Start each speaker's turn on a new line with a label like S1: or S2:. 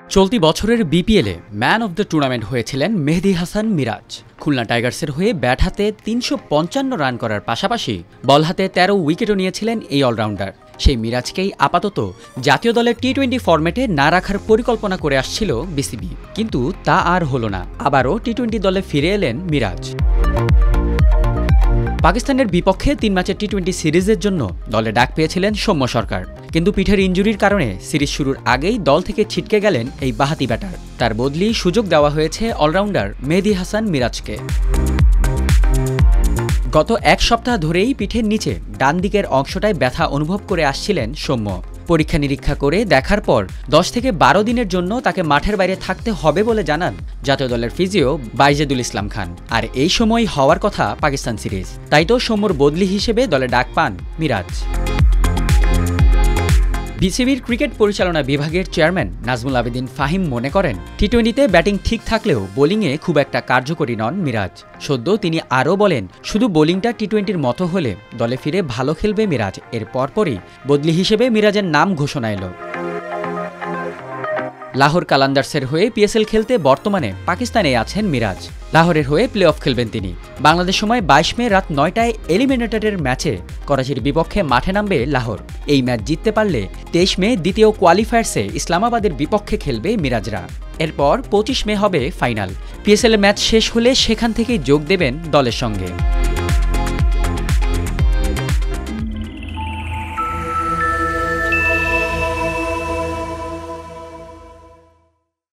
S1: চলতি বছরের বিপিএলে ম্যান অব দ্য টুর্নামেন্ট হয়েছিলেন মেহেদী হাসান মিরাজ। খুলনা টাইগার্সের হয়ে ব্যাট হাতে ৩৫৫ রান করার পাশাপাশি বল হাতে ১৩ উইকেটও নিয়েছিলেন এই অলরাউন্ডার। সেই মিরাজকেই আপাতত জাতীয় দলের টি-20 ফরম্যাটে না রাখার পরিকল্পনা করে আসছিল বিসিবি, কিন্তু তা আর হলো না। আবারও টি-20 দলে ফিরে এলেন মিরাজ। পাকিস্তানের বিপক্ষে ৩ ম্যাচের টি-20 সিরিজের জন্য দলে ডাক পেয়েছিলেন সৌম্য সরকার, কিন্তু পিঠের ইনজুরির কারণে সিরিজ শুরুর আগেই দল থেকে ছিটকে গেলেন এই বাঁহাতি ব্যাটার। তার বদলি সুযোগ দেওয়া হয়েছে অলরাউন্ডার মেহেদী হাসান মিরাজকে। গত এক সপ্তাহ ধরেই পিঠের নিচে ডান দিকের অংশটায় ব্যথা অনুভব করে আসছিলেন সৌম্য। পরীক্ষা নিরীক্ষা করে দেখার পর ১০ থেকে ১২ দিনের জন্য তাকে মাঠের বাইরে থাকতে হবে বলে জানান জাতীয় দলের ফিজিও বাইজেদুল ইসলাম খান। আর এই সময় হওয়ার কথা পাকিস্তান সিরিজ, তাই তো সৌম্যর বদলি হিসেবে দলে ডাক পান মিরাজ। বিসিবির ক্রিকেট পরিচালনা বিভাগের চেয়ারম্যান নাজমুল আবেদিন ফাহিম মনে করেন, টি-20তে ব্যাটিং ঠিক থাকলেও বোলিংয়ে খুব একটা কার্যকরী নন মিরাজ। সদ্য তিনি আরও বলেন, শুধু বোলিংটা টি-20র মতো হলে দলে ফিরে ভালো খেলবে মিরাজ। এর পরপরই বদলি হিসেবে মিরাজের নাম ঘোষণা এলো। লাহোর কালান্দার্সের হয়ে পিএসএল খেলতে বর্তমানে পাকিস্তানে আছেন মিরাজ। লাহোরের হয়ে প্লে অফ খেলবেন তিনি। বাংলাদেশ সময় ২২ মে রাত ৯টায় এলিমিনেটরের ম্যাচে করাচির বিপক্ষে মাঠে নামবে লাহোর। এই ম্যাচ জিততে পারলে ২৩ মে দ্বিতীয় কোয়ালিফায়ার্সে ইসলামাবাদের বিপক্ষে খেলবে মিরাজরা। এরপর ২৫ মে হবে ফাইনাল। পিএসএল ম্যাচ শেষ হলে সেখান থেকেই যোগ দেবেন দলের সঙ্গে।